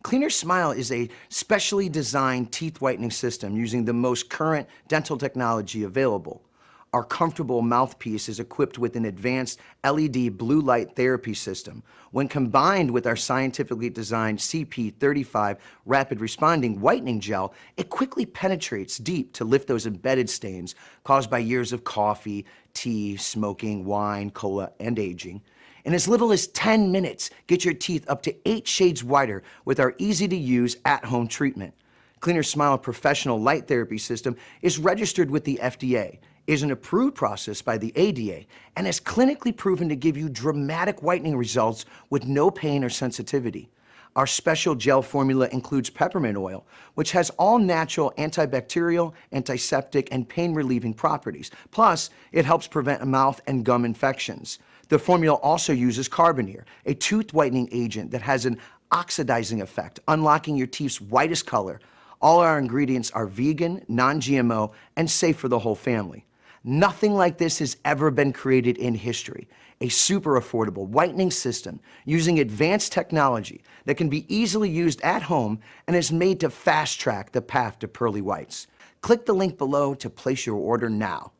Cleaner Smile is a specially designed teeth whitening system using the most current dental technology available. Our comfortable mouthpiece is equipped with an advanced LED blue light therapy system. When combined with our scientifically designed CP35 Rapid Responding Whitening Gel, it quickly penetrates deep to lift those embedded stains caused by years of coffee, tea, smoking, wine, cola, and aging. In as little as 10 minutes, get your teeth up to 8 shades whiter with our easy-to-use at-home treatment. Cleaner Smile Professional Light Therapy System is registered with the FDA, is an approved process by the ADA, and is clinically proven to give you dramatic whitening results with no pain or sensitivity. Our special gel formula includes peppermint oil, which has all natural antibacterial, antiseptic, and pain-relieving properties. Plus, it helps prevent mouth and gum infections. The formula also uses carbonir, a tooth whitening agent that has an oxidizing effect, unlocking your teeth's whitest color. All our ingredients are vegan, non-GMO, and safe for the whole family. Nothing like this has ever been created in history. A super affordable whitening system using advanced technology that can be easily used at home and is made to fast track the path to pearly whites. Click the link below to place your order now.